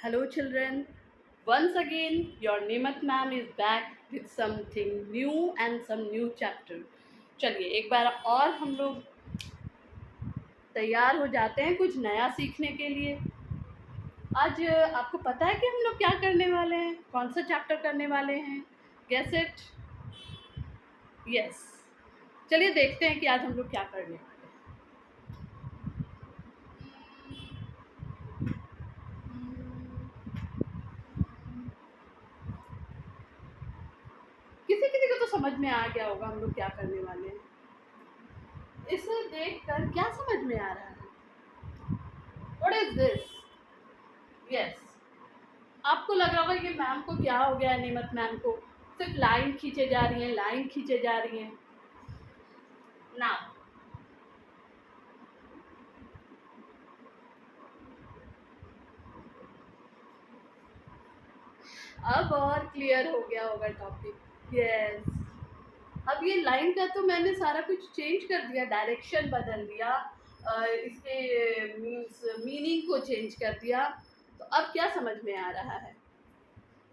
Hello, children. Once again, your Nemat ma'am is back with something new and some new chapter. चलिए एक बार और हम लोग तैयार हो जाते हैं कुछ नया सीखने के लिए। आज आपको पता है कि हम लोग क्या करने वाले हैं, कौन सा चैप्टर करने वाले हैं? Guess it. यस, चलिए देखते हैं कि आज हम लोग क्या करने वाले हैं। किसी किसी को तो समझ में आ गया होगा हम लोग क्या करने वाले हैं। इसे देखकर क्या समझ में आ रहा है? What is this? Yes. आपको लग रहा होगा कि मैम को क्या हो गया है, नेमत मैम को सिर्फ लाइन खींचे जा रही हैं, लाइन खींचे जा रही हैं ना। अब और क्लियर हो गया होगा टॉपिक। यस, अब ये लाइन का तो मैंने सारा कुछ चेंज कर दिया, डायरेक्शन बदल दिया, इसके मीन्स मीनिंग को चेंज कर दिया। तो अब क्या समझ में आ रहा है?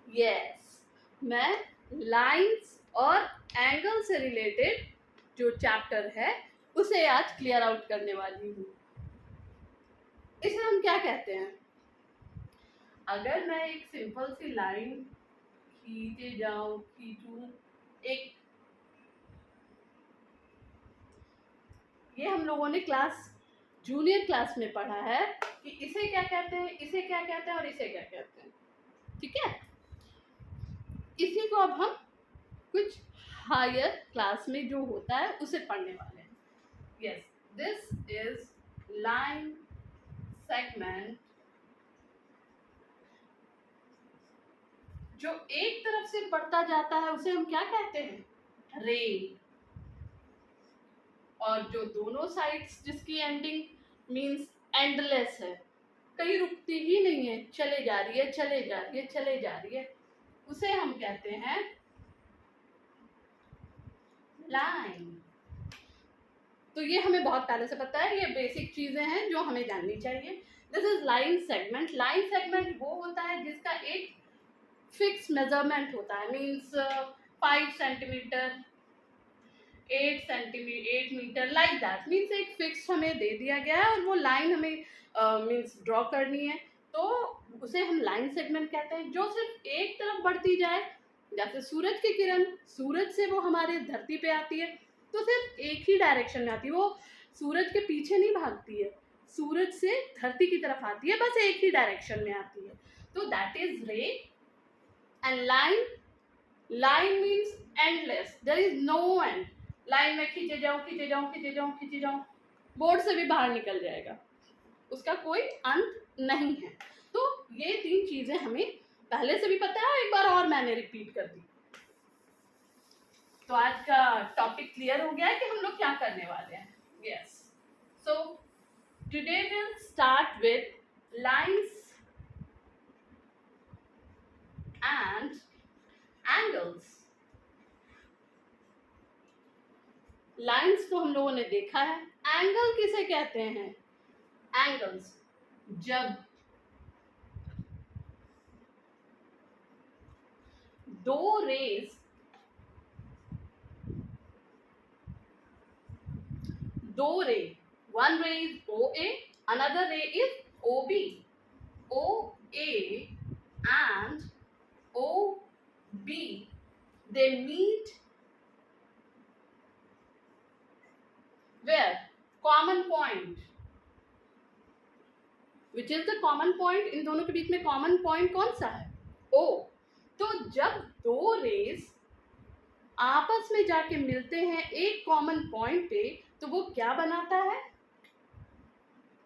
यस, मैं लाइंस और एंगल से रिलेटेड जो चैप्टर है उसे आज क्लियर आउट करने वाली हूँ। इसे हम क्या कहते हैं? अगर मैं एक सिंपल सी लाइन खींचे जाऊं, खींचूं, एक ये हम लोगों ने जूनियर क्लास में पढ़ा है कि इसे क्या कहते हैं, इसे क्या कहते हैं और इसे क्या कहते हैं। ठीक है, इसी को अब हम कुछ हायर क्लास में जो होता है उसे पढ़ने वाले हैं। Yes, this is line segment जो एक तरफ से बढ़ता जाता है उसे हम क्या कहते हैं? रे। और जो दोनों साइड्स जिसकी एंडिंग मींस एंडलेस है, कहीं रुकती ही नहीं है, चले जा रही है, चले जा रही है, चले जा रही है, उसे हम कहते हैं लाइन। तो ये हमें बहुत पहले से पता है, ये बेसिक चीजें हैं जो हमें जाननी चाहिए। This is line segment. Line segment वो होता है जिसका एक फिक्स मेजरमेंट होता है, means 5 centimetre, 8 metre, like that. Means एक फिक्स हमें दे दिया गया है और वो लाइन हमें मीन्स ड्रॉ करनी है, तो उसे हम लाइन सेगमेंट कहते हैं। जो सिर्फ एक तरफ बढ़ती जाए, जैसे सूरज की किरण सूरज से वो हमारे धरती पे आती है तो सिर्फ एक ही डायरेक्शन में आती है, वो सूरज के पीछे नहीं भागती है, सूरज से धरती की तरफ आती है, बस एक ही डायरेक्शन में आती है, तो that is ray. And line means endless, there is no end. Line में खींचे जाऊं, खींचे जाऊं, खींचे जाऊं, खींचे जाऊं, बोर्ड से भी बाहर निकल जाएगा, उसका कोई अंत नहीं है। तो ये 3 चीजें हमें पहले से भी पता है, एक बार और मैंने रिपीट कर दी। तो आज का टॉपिक क्लियर हो गया है कि हम लोग क्या करने वाले हैं। Yes, so today will start with lines and angles. Lines तो हम लोगों ने देखा है, एंगल किसे कहते हैं? एंगल्स जब दो raise one ray is OA, another ray is OB. OA and OB, they meet where? Common point. Which is the common point? इन दोनों के बीच में common point कौन सा है? O. तो जब दो रेज आपस में जाके मिलते हैं एक कॉमन पॉइंट पे, तो वो क्या बनाता है?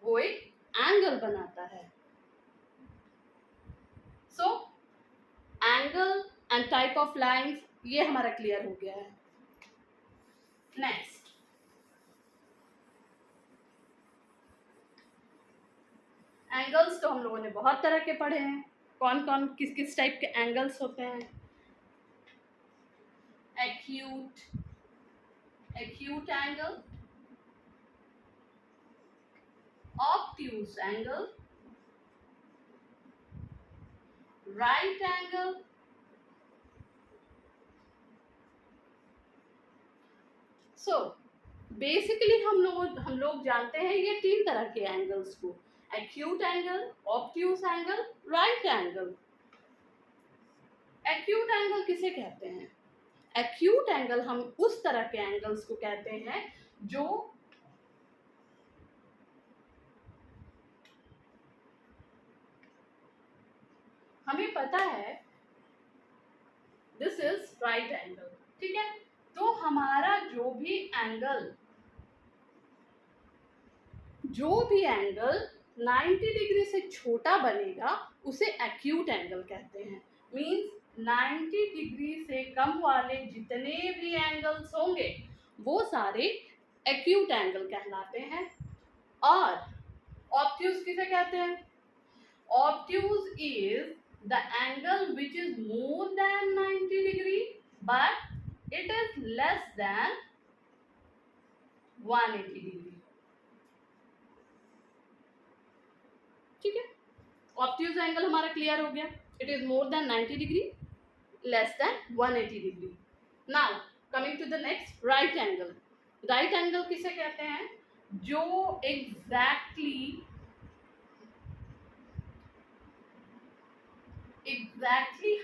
वो एक एंगल बनाता है। So angle and type of lines, ये हमारा क्लियर हो गया है। नेक्स्ट, एंगल्स तो हम लोगों ने बहुत तरह के पढ़े हैं। कौन कौन किस किस टाइप के एंगल्स होते हैं? acute angle, obtuse angle, right angle. So basically हम लोग जानते हैं ये तीन तरह के एंगल्स को, acute angle, obtuse angle, right angle. Acute angle किसे कहते हैं? एक्यूट एंगल हम उस तरह के एंगल्स को कहते हैं जो हमें पता है दिस इज राइट एंगल, ठीक है। तो हमारा जो भी एंगल 90 डिग्री से छोटा बनेगा उसे एक्यूट एंगल कहते हैं। मींस 90 डिग्री से कम वाले जितने भी एंगल्स होंगे वो सारे एक्यूट एंगल कहलाते हैं। और ऑब्ट्यूज किसे कहते हैं? Obtuse is the angle which is more than 90 degree but it is less than 180 degree, ठीक है। ऑब्ट्यूज एंगल हमारा क्लियर हो गया, it is more than 90 degree, less than 180 degree. Now coming to the next, right angle. Right angle किसे कहते हैं? जो exactly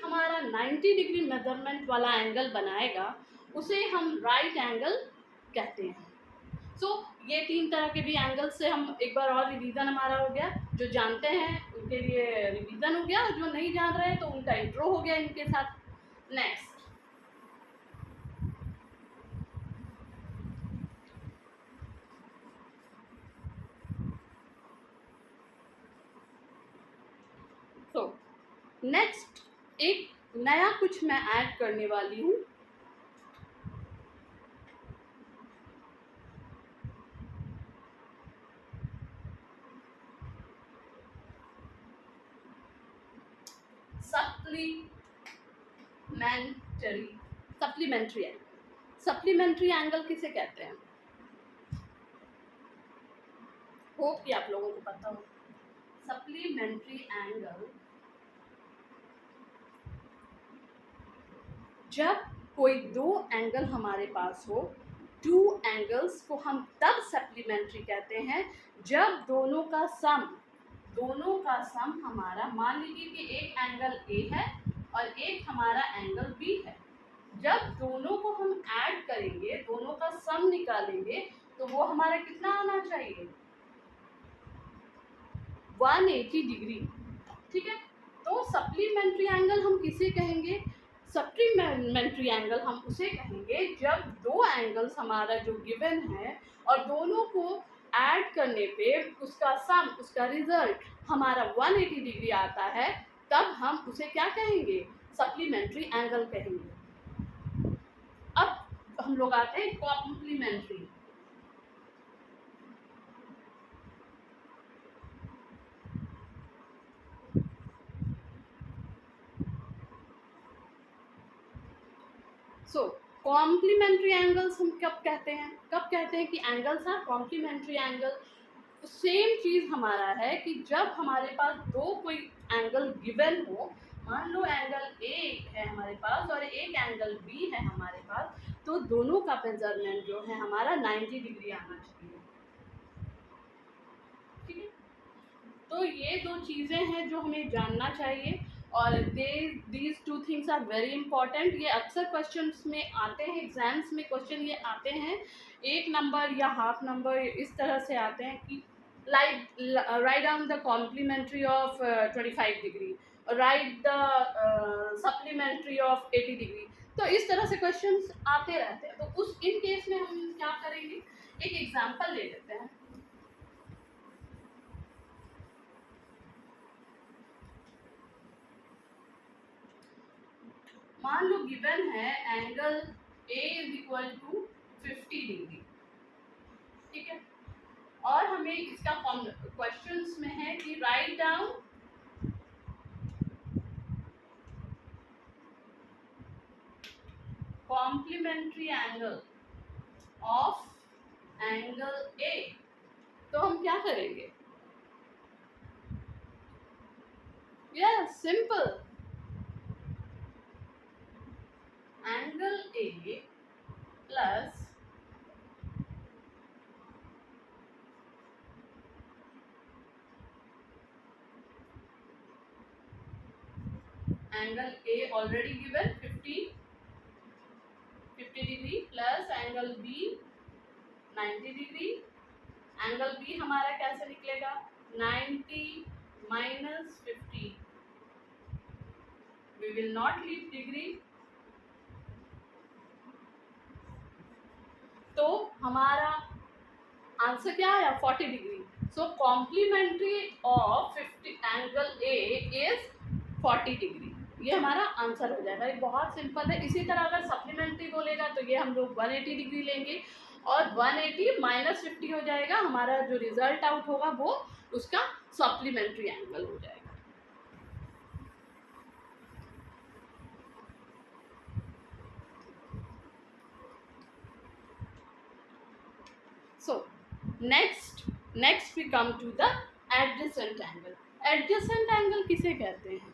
हमारा 90 डिग्री मेजरमेंट वाला एंगल बनाएगा उसे हम राइट एंगल कहते हैं। सो ये तीन तरह के भी एंगल से हम एक बार और रिवीजन हमारा हो गया। जो जानते हैं उनके लिए रिवीजन हो गया, और जो नहीं जान रहे तो उनका इंट्रो हो गया इनके साथ। नेक्स्ट, तो नेक्स्ट एक नया कुछ मैं ऐड करने वाली हूँ। सप्लीमेंट्री एंगल किसे कहते हैं? होप कि आप लोगों को पता हो। सप्लीमेंट्री एंगल जब कोई दो एंगल हमारे पास हो, टू एंगल्स को हम तब सप्लीमेंट्री कहते हैं जब दोनों का सम हमारा, मान लीजिए कि एक एंगल ए है और एक हमारा एंगल बी है। जब दोनों को हम ऐड करेंगे, दोनों का सम निकालेंगे, तो वो हमारा कितना आना चाहिए? 180 डिग्री, ठीक है। तो सप्लीमेंट्री एंगल हम किसे कहेंगे? सप्लीमेंट्री एंगल हम उसे कहेंगे जब दो एंगल्स हमारा जो गिवन है और दोनों को ऐड करने पे उसका सम, उसका रिजल्ट हमारा 180 डिग्री आता है, तब हम उसे क्या कहेंगे? सप्लीमेंट्री एंगल कहेंगे। अब हम लोग आते हैं कॉम्प्लीमेंट्री। सो कॉम्प्लीमेंट्री एंगल्स हम कब कहते हैं कि angles are complementary angle? Same चीज हमारा है कि जब हमारे पास दो कोई एंगल गिवन हो, मान लो एंगल ए है हमारे पास और एक एंगल बी है हमारे पास, तो दोनों का मेजरमेंट जो है हमारा 90 डिग्री आना चाहिए, ठीक है। तो ये दो चीज़ें हैं जो हमें जानना चाहिए, और these two things are very important. ये अक्सर क्वेश्चंस में आते हैं, एग्जाम्स में क्वेश्चन ये आते हैं, 1 नंबर या हाफ नंबर इस तरह से आते हैं कि write down the complementary of 25 degree, write the supplementary of 80 degree. तो इस तरह से क्वेश्चंस आते रहते हैं। तो उस इन केस में हम क्या करेंगे, एक एग्जाम्पल ले लेते हैं। मान लो गिवन है angle A is equal to 50 degree, ठीक है। और हमें इसका क्वेश्चंस में है कि write down complementary angle of angle A। तो हम क्या करेंगे? Yes, simple, angle A plus angle A already given 50 degree plus angle B 90 degree. Angle B हमारा कैसे निकलेगा 90 minus 50, we will not leave degree, तो हमारा आंसर क्या आया 40 degree. So complementary of 50 angle A is 40 degree, ये हमारा answer हो जाएगा। ये बहुत सिंपल है। इसी तरह अगर सप्लीमेंट्री बोलेगा तो ये हम लोग 180 डिग्री लेंगे और 180 माइनस 50 हो जाएगा, हमारा जो रिजल्ट आउट होगा वो उसका सप्लीमेंट्री एंगल हो जाएगा। So next we come to the adjacent angle. Adjacent angle किसे कहते हैं?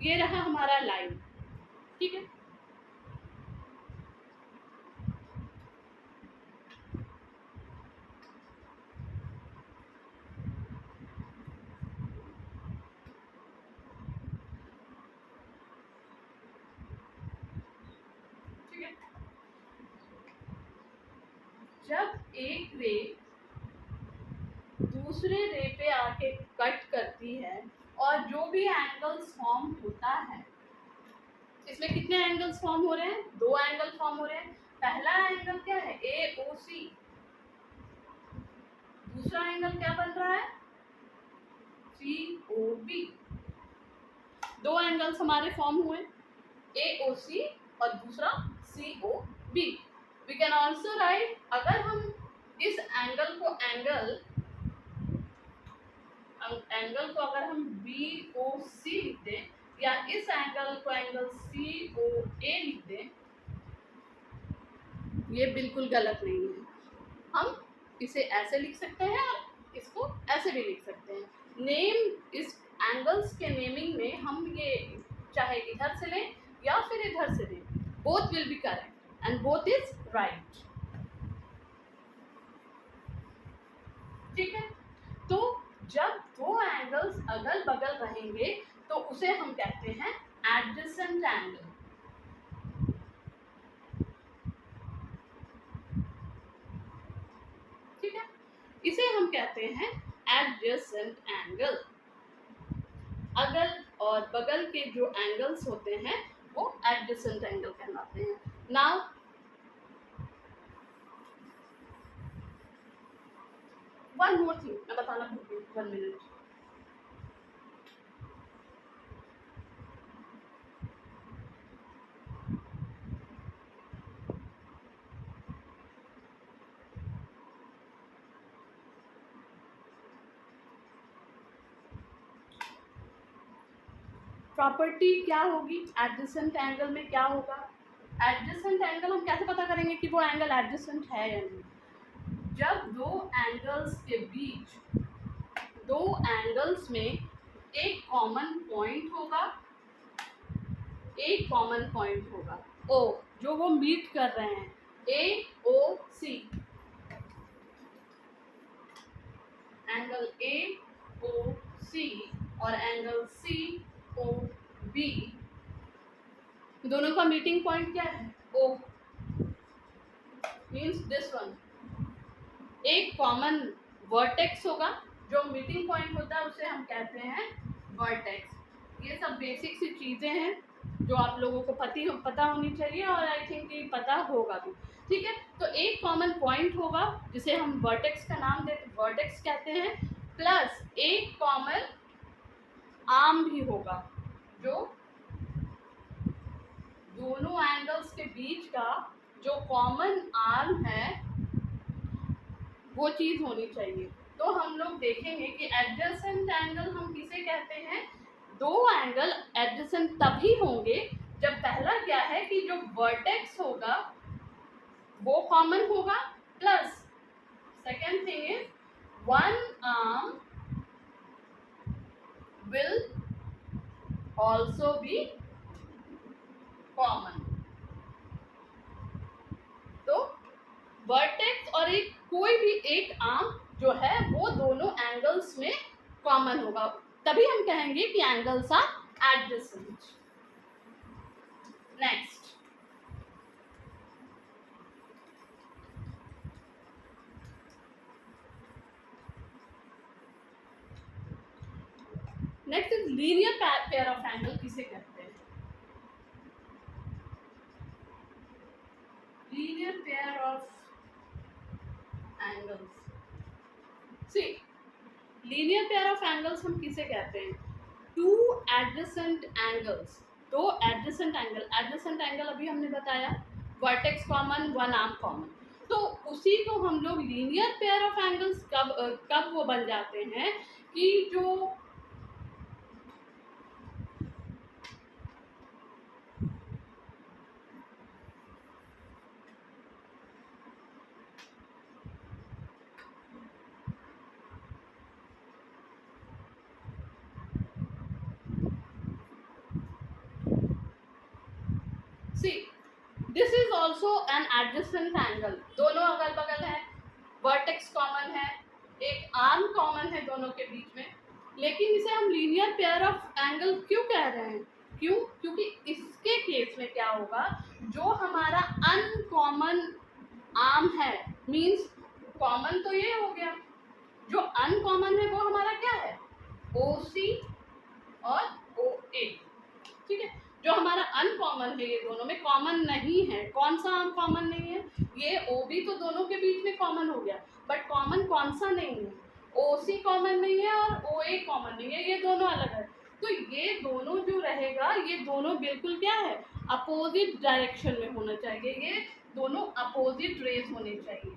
ये रहा हमारा लाइन, ठीक है। ठीक है, जब एक रे दूसरे रे पे आके कट करती है और जो भी एंगल्स फॉर्म होता है, इसमें कितने एंगल्स फॉर्म हो रहे हैं 2 एंगल फॉर्म हो रहे हैं। पहला एंगल क्या है AOC, दूसरा एंगल क्या बन रहा है COB। 2 एंगल्स हमारे फॉर्म हुए AOC और दूसरा COB। We can also write, अगर हम इस एंगल को एंगल को अगर हम BOC लिख दें या इस एंगल को एंगल COA लिख दें, ये बिल्कुल गलत नहीं है। हम इसे ऐसे लिख सकते हैं और इसको ऐसे भी लिख सकते हैं। नेम इस एंगल्स के नेमिंग में हम ये चाहे इधर से लें या फिर इधर से लें, both will be correct and both is right. ठीक है, तो जब 2 एंगल्स अगल बगल रहेंगे तो उसे हम कहते हैं एडजेसेंट एंगल। ठीक है, इसे हम कहते हैं एडजेसेंट एंगल। अगल और बगल के जो एंगल्स होते हैं वो एडजेसेंट एंगल कहलाते हैं। नाउ वन मोर थिंग मैं बताना भूल गई, 1 मिनट। प्रॉपर्टी क्या होगी एडजेसेंट एंगल में, क्या होगा एडजेसेंट एंगल हम कैसे पता करेंगे कि वो एंगल एडजेसेंट है या नहीं? जब 2 एंगल्स के बीच 2 एंगल्स में एक कॉमन पॉइंट होगा, एक कॉमन पॉइंट होगा O जो वो मीट कर रहे हैं, AOC, एंगल AOC और एंगल COB, दोनों का मीटिंग पॉइंट क्या है O, मीन्स दिस वन। एक कॉमन वर्टेक्स होगा, जो मीटिंग पॉइंट होता है उसे हम कहते हैं वर्टेक्स। ये सब बेसिक सी चीज़ें हैं जो आप लोगों को पता होनी चाहिए और आई थिंक ये पता होगा भी। ठीक है, तो एक कॉमन पॉइंट होगा जिसे हम वर्टेक्स का नाम वर्टेक्स कहते हैं, प्लस एक कॉमन आर्म भी होगा, जो दोनों एंगल्स के बीच का जो कॉमन आर्म है वो चीज़ होनी चाहिए। तो हम लोग देखेंगे कि एडजेसेंट एंगल हम किसे कहते हैं, 2 एंगल एडजेसेंट तभी होंगे जब पहला क्या है कि जो वर्टेक्स होगा वो कॉमन होगा, plus second thing is one arm will also be common. तो वर्टेक्स और एक कोई भी एक आर्म जो है वो दोनों एंगल्स में कॉमन होगा, तभी हम कहेंगे कि angles are adjacent. Next, next is linear pair of angle किसे कहते हैं? Linear pair of angles, see linear pair of angles हम किसे कहते हैं? टू एडजेसेंट एंगल्स, दो एडजेसेंट एंगल अभी हमने बताया, vertex common, one arm common. तो उसी को हम लोग लीनियर पेयर ऑफ एंगल्स कब वो बन जाते हैं कि जो see this is also an adjacent angle, दोनों अगल बगल है, वर्टेक्स कॉमन है, एक आर्म कॉमन है दोनों के बीच में, लेकिन इसे हम लीनियर पेयर ऑफ एंगल क्यों कह रहे हैं? क्यों? क्योंकि इसके केस में क्या होगा, जो हमारा अनकॉमन आर्म है, मीन्स कॉमन तो ये हो गया, जो अनकॉमन है वो हमारा क्या है? OC और OA, ठीक है। जो हमारा अनकॉमन है, ये दोनों में कॉमन नहीं है। कौन सा आर्म कॉमन नहीं है? ये OB तो दोनों के बीच में कॉमन हो गया, बट कॉमन कौन सा नहीं है? OC कॉमन नहीं है और OA कॉमन नहीं है, ये दोनों अलग है। तो ये दोनों जो रहेगा, ये दोनों बिल्कुल क्या है? अपोजिट डायरेक्शन में होना चाहिए, ये दोनों अपोजिट रेज होने चाहिए।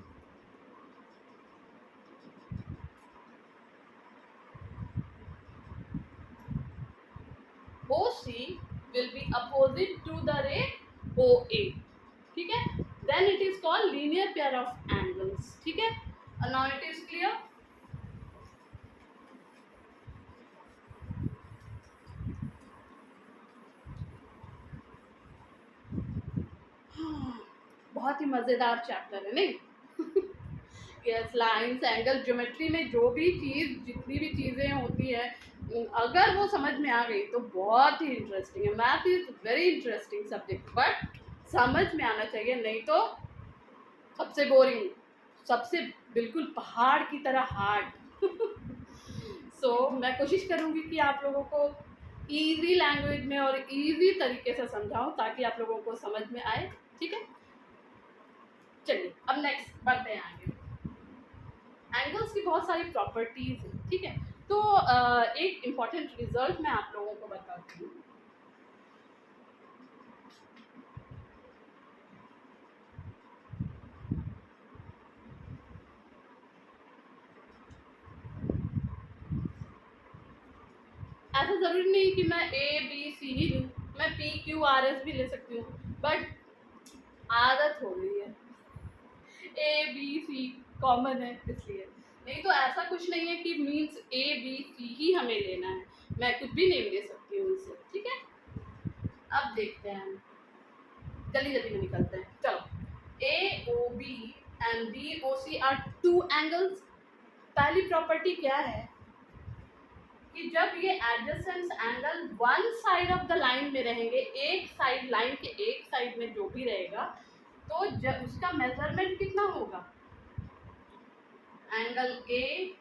OC will be opposite to the ray OA, ठीक है। Then it is called linear pair of angles, ठीक है। Now it is clear? बहुत ही मजेदार चैप्टर है नहीं? यस, लाइन्स, एंगल, ज्योमेट्री में जो भी चीज़, जितनी भी चीज़ें होती है, अगर वो समझ में आ गई तो बहुत ही इंटरेस्टिंग है। Math is very interesting subject, but समझ में आना चाहिए, नहीं तो सबसे बोरिंग, सबसे बिल्कुल पहाड़ की तरह हार्ड। सो मैं कोशिश करूँगी कि आप लोगों को ईजी लैंग्वेज में और ईजी तरीके से समझाऊँ ताकि आप लोगों को समझ में आए, ठीक है। चलिए अब नेक्स्ट बढ़ते हैं आगे। एंगल्स की बहुत सारी प्रॉपर्टीज हैं, ठीक है। तो एक इम्पॉर्टेंट रिजल्ट मैं आप लोगों को बताती हूँ। ऐसा जरूरी नहीं कि मैं ABC ही लूँ, मैं PQRS भी ले सकती हूँ, बट आदत हो गई है, ABC कॉमन है इसलिए। नहीं तो ऐसा कुछ नहीं है कि मीन्स ABC ही हमें लेना है, मैं कुछ भी नेम ले सकती हूँ इससे, ठीक है। अब देखते हैं, जल्दी जल्दी में निकलते हैं। चलो, AOB and BOC are two angles. पहली प्रॉपर्टी क्या है कि जब ये adjacent angle one side of the line में रहेंगे, एक साइड, लाइन के एक साइड में जो भी रहेगा, तो जब उसका मेजरमेंट कितना होगा? Angle AOB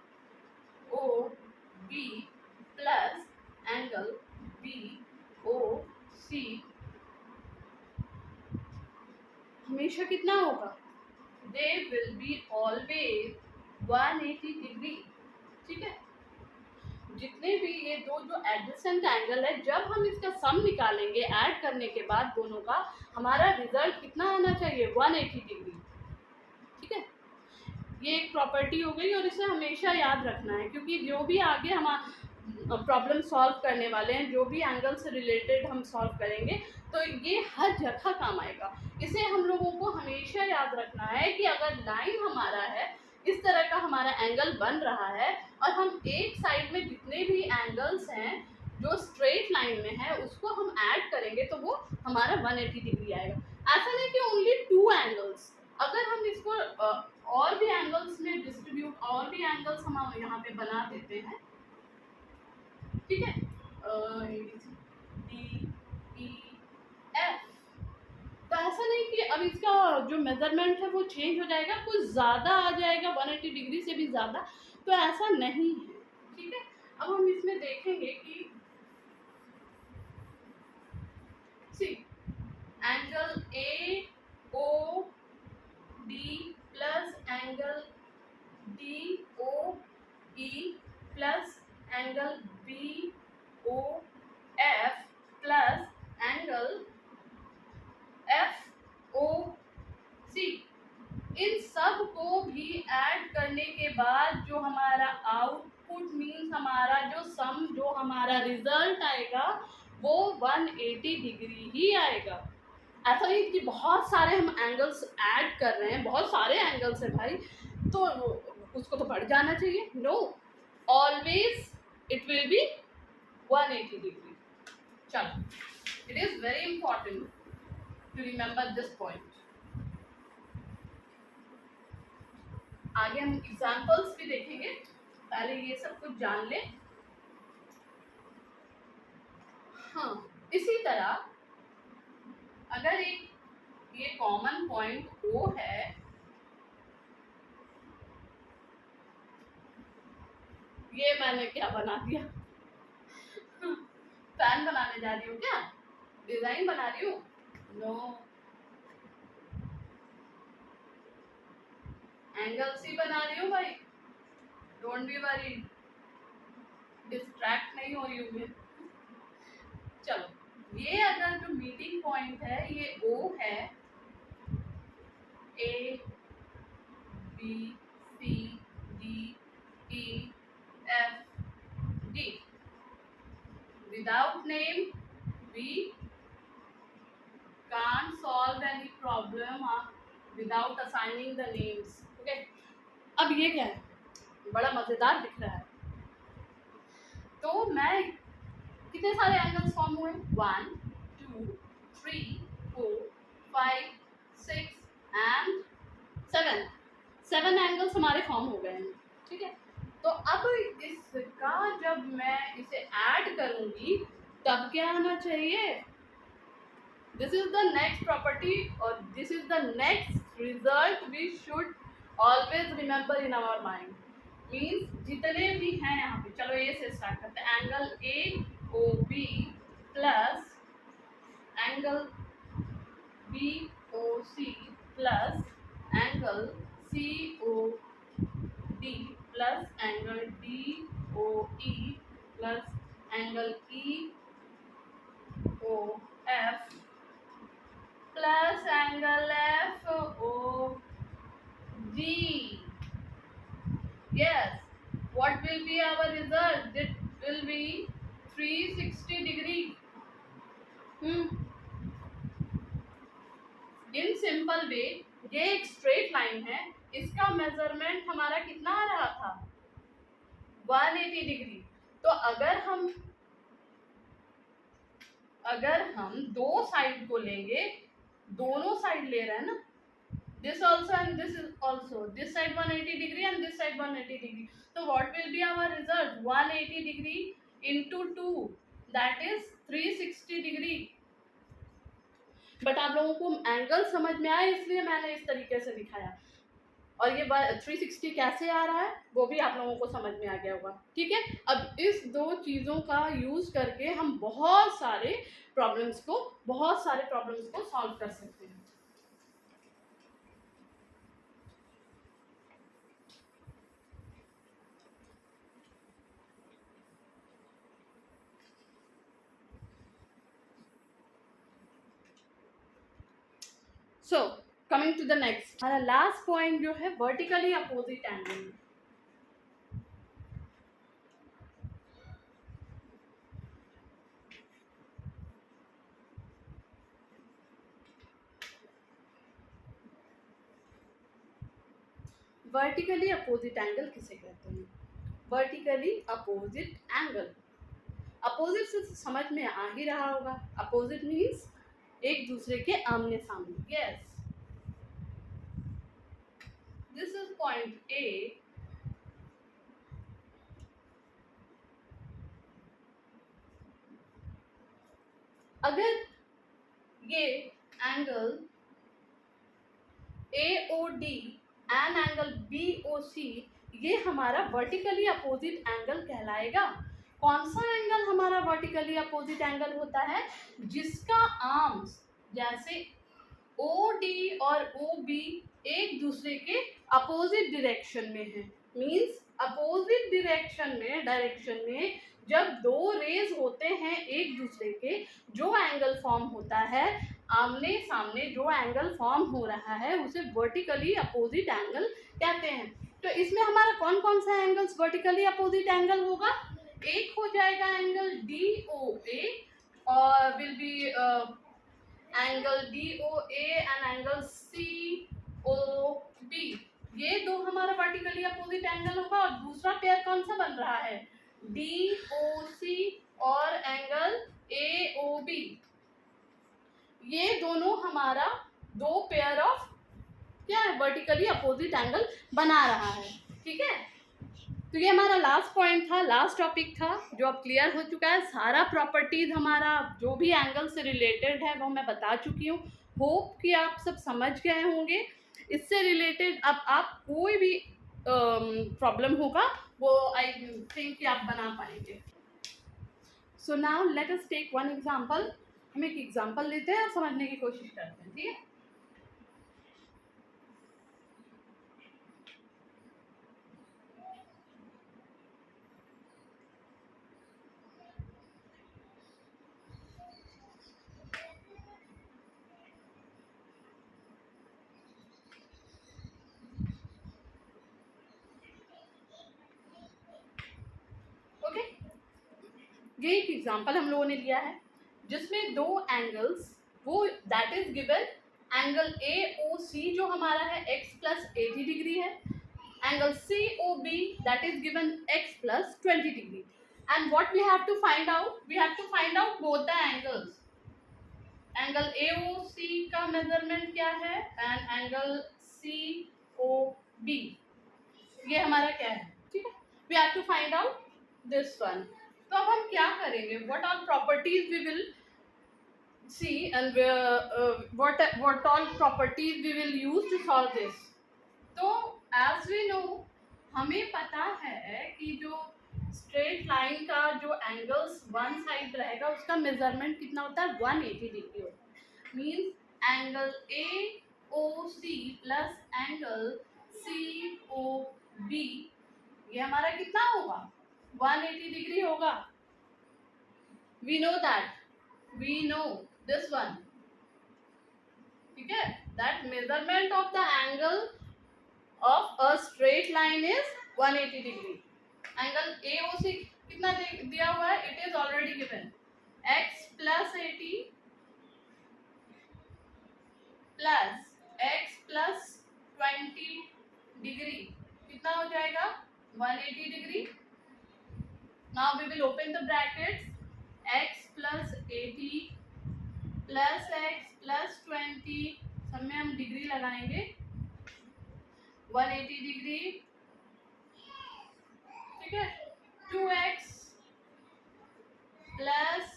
plus angle BOC हमेशा कितना होगा? They will be always 180 degree, ठीक है। जितने भी ये दो जो एडजेसेंट एंगल है, जब हम इसका सम निकालेंगे ऐड करने के बाद दोनों का, हमारा रिजल्ट कितना आना चाहिए? 180 डिग्री, ठीक है। ये एक प्रॉपर्टी हो गई और इसे हमेशा याद रखना है, क्योंकि जो भी आगे हम प्रॉब्लम सॉल्व करने वाले हैं, जो भी एंगल से रिलेटेड हम सॉल्व करेंगे, तो ये हर जगह काम आएगा। इसे हम लोगों को हमेशा याद रखना है कि अगर लाइन हमारा है, इस तरह का हमारा एंगल बन रहा है, और हम एक साइड में जितने भी एंगल्स हैं जो स्ट्रेट लाइन में है उसको हम ऐड करेंगे तो वो हमारा 180 डिग्री आएगा। ऐसा नहीं कि ओनली 2 एंगल्स, अगर हम इसको और भी एंगल्स में डिस्ट्रीब्यूट, और भी एंगल्स हम यहाँ पे बना देते हैं, ठीक है, डी ई एफ, तो ऐसा नहीं कि अब इसका जो मेजरमेंट है वो चेंज हो जाएगा, कुछ ज़्यादा आ जाएगा 180 डिग्री से भी ज़्यादा, तो ऐसा नहीं है, ठीक है। अब हम इसमें देखेंगे कि C angle A O D plus angle D O E plus angle B O F plus angle F O C, इन सब को भी ऐड करने के बाद जो हमारा आउटपुट मीन्स हमारा जो सम, जो हमारा रिजल्ट आएगा वो 180 डिग्री ही आएगा। ऐसा नहीं कि बहुत सारे हम एंगल्स ऐड कर रहे हैं, बहुत सारे एंगल्स है भाई तो उसको तो बढ़ जाना चाहिए, no, always it will be 180 degree. चलो, it is very important to remember this point. आगे हम एग्जांपल्स भी देखेंगे, पहले ये सब कुछ जान ले। हाँ, इसी तरह अगर एक ये कॉमन पॉइंट O है, ये मैंने क्या बना दिया फैन बनाने जा रही हूँ क्या, डिजाइन बना रही हूँ, नो, एंगल सी बना रही हूँ भाई, डोंट बी वरी, डिस्ट्रैक्ट नहीं हो रही हूँ मैं। चलो, ये अगर जो मीटिंग पॉइंट है ये O है, A B C D E F D, without name we can't solve any problem without assigning the names, okay। अब ये क्या है, बड़ा मजेदार दिख रहा है, तो मैं कितने सारे एंगल्स फॉर्म हुए, 1 2 3 4 5 6 एंड 7 एंगल्स हमारे फॉर्म हो गए हैं, ठीक है। तो अब इसका जब मैं इसे ऐड करूंगी तब क्या आना चाहिए, this is the next property और this is the next result we should always remember in our mind, means जितने भी हैं यहाँ पे, चलो ए से स्टार्ट करते हैं, angle A O B plus angle B O C plus angle C O D plus angle D O E plus angle E O F plus angle F O G. Yes, what will be our result? It will be 360 degree. In simple way, ये एक straight line है, इसका measurement हमारा कितना आ रहा था, 180 degree. तो अगर हम दो साइड को लेंगे, दोनों साइड ले रहे हैं ना, this also and this is also, this side 180 degree and this side 180 degree, so what will be our result, 180 degree into 2, that is 360 degree। But आप लोगों को एंगल समझ में आया इसलिए मैंने इस तरीके से दिखाया, और ये 360 कैसे आ रहा है वो भी आप लोगों को समझ में आ गया होगा, ठीक है। अब इस दो चीज़ों का यूज़ करके हम बहुत सारे प्रॉब्लम्स को सॉल्व कर सकते हैं। So coming to the next, हमारा लास्ट पॉइंट जो है vertically opposite angle. Vertically opposite angle किसे कहते हैं, वर्टिकली अपोजिट एंगल अपोजिट से समझ में आ ही रहा होगा, अपोजिट मीन्स एक दूसरे के आमने सामने। Yes, this is point A. अगर ये angle AOD and angle BOC ये हमारा वर्टिकली अपोजिट एंगल कहलाएगा। कौन सा एंगल हमारा वर्टिकली अपोजिट एंगल होता है? जिसका आर्म्स जैसे OD और OB एक दूसरे के अपोजिट डायरेक्शन में है। मींस अपोजिट डायरेक्शन में जब दो रेज होते हैं एक दूसरे के, जो एंगल फॉर्म होता है, आमने सामने जो एंगल फॉर्म हो रहा है उसे वर्टिकली अपोजिट एंगल कहते हैं। तो इसमें हमारा कौन कौन सा एंगल्स वर्टिकली अपोजिट एंगल होगा? एक हो जाएगा एंगल DOA और will be angle DOA and angle COB। ये दो हमारा वर्टिकली अपोजिट एंगल होगा। और दूसरा पेयर कौन सा बन रहा है? DOC और एंगल AOB। ये दोनों हमारा दो पेयर ऑफ क्या है? वर्टिकली अपोजिट एंगल बना रहा है। ठीक है, तो ये हमारा लास्ट पॉइंट था, लास्ट टॉपिक था जो अब क्लियर हो चुका है। सारा प्रॉपर्टीज हमारा जो भी एंगल से रिलेटेड है वो मैं बता चुकी हूँ। होप कि आप सब समझ गए होंगे। इससे रिलेटेड अब आप कोई भी प्रॉब्लम होगा वो आई थिंक कि आप बना पाएंगे। So now let us take one example. हम एक एग्जांपल लेते हैं और समझने की कोशिश करते हैं। ठीक है, ओके। ये एक एग्जांपल हम लोगों ने लिया है जिसमें दो एंगल्स वो that is given angle AOC जो हमारा है x प्लस 80 डिग्री है, angle COB that is given x plus 20 degree. And what we have to find out? We have to find out both the angles. Angle AOC का measurement क्या है and angle COB ये हमारा क्या है? ठीक है, we have to find out this one. तो अब हम क्या करेंगे? What are properties we will see and what all properties we will use to solve this. तो एज वी नो, हमें पता है कि जो स्ट्रेट लाइन का जो एंगल्स वन साइड रहेगा उसका मेजरमेंट कितना होता है? 180 डिग्री होता है। Means angle AOC plus angle COB ये हमारा कितना होगा? 180 डिग्री होगा। We know that, we know this one. ठीक है, that measurement of the angle of a straight line is 180 degree. Angle AOC कितना दिया हुआ है? It is already given x plus 80 plus x plus 20 degree कितना हो जाएगा? 180 degree. Now we will open the brackets, x plus 80 plus x plus 20 सब में हम डिग्री लगाएंगे। 180 डिग्री, ठीक है, 2x plus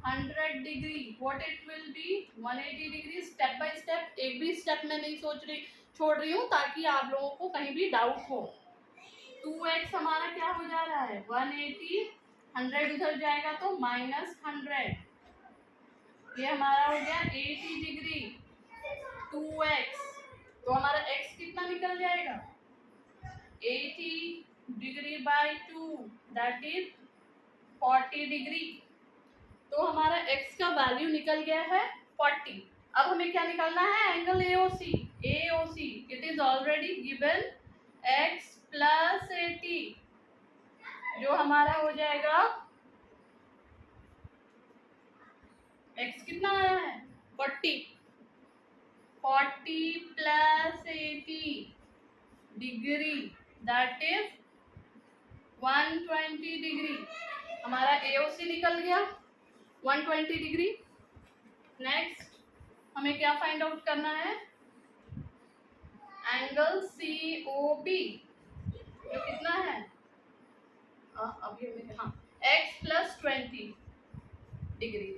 100 degree what it will be? 180 degree. Step by step, एक भी स्टेप में नहीं छोड़ रही हूँ ताकि आप लोगों को कहीं भी डाउट हो। 2x हमारा क्या हो जा रहा है? 180, 100 उधर जाएगा तो -100, ये हमारा हो गया 80 डिग्री। 2x तो हमारा x कितना निकल जाएगा? 80 degree by 2 that is 40 degree. तो हमारा x का वैल्यू निकल गया है 40। अब हमें क्या निकालना है? Angle AOC। AOC it is already given x plus 80 जो हमारा हो जाएगा, x कितना आया है? 40 plus 80 degree that is 120 degree. हमारा AOC निकल गया 120 डिग्री। नेक्स्ट हमें क्या फाइंड आउट करना है, एंगल COB जो कितना है, अभी हमें हाँ x plus 20 degree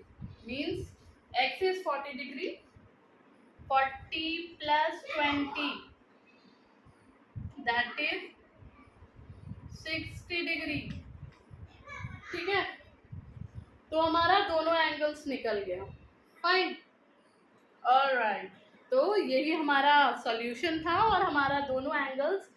means x is 40 degree, 40 plus 20 that is 60 degree. ठीक है, तो हमारा दोनों एंगल्स निकल गया, फाइन। ऑलराइट, तो यही हमारा सॉल्यूशन था और हमारा दोनों एंगल्स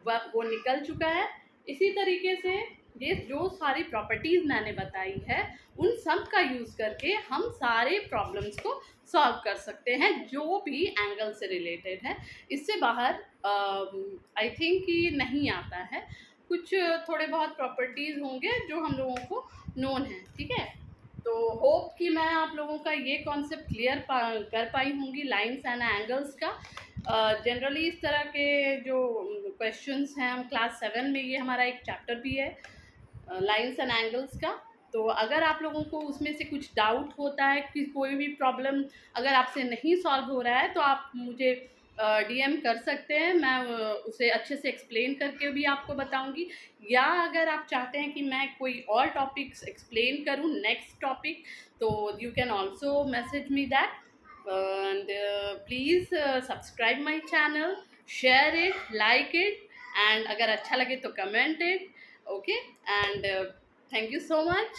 वो निकल चुका है। इसी तरीके से ये जो सारी प्रॉपर्टीज मैंने बताई है उन सब का यूज करके हम सारे प्रॉब्लम्स को सॉल्व कर सकते हैं जो भी एंगल से रिलेटेड है। इससे बाहर आई थिंक कि नहीं आता है, कुछ थोड़े बहुत प्रॉपर्टीज होंगे जो हम लोगों को नोन है। ठीक है, तो होप कि मैं आप लोगों का ये कॉन्सेप्ट क्लियर कर पाई होंगी लाइंस एंड एंगल्स का। जनरली इस तरह के जो क्वेश्चंस हैं, हम क्लास 7 में ये हमारा एक चैप्टर भी है लाइंस एंड एंगल्स का। तो अगर आप लोगों को उसमें से कुछ डाउट होता है कि कोई भी प्रॉब्लम अगर आपसे नहीं सॉल्व हो रहा है तो आप मुझे DM कर सकते हैं, मैं उसे अच्छे से एक्सप्लेन करके भी आपको बताऊंगी। या अगर आप चाहते हैं कि मैं कोई और टॉपिक्स एक्सप्लेन करूं नेक्स्ट टॉपिक, तो you can also message me that and please subscribe my channel, share it, like it and अगर अच्छा लगे तो comment it. Okay and thank you so much.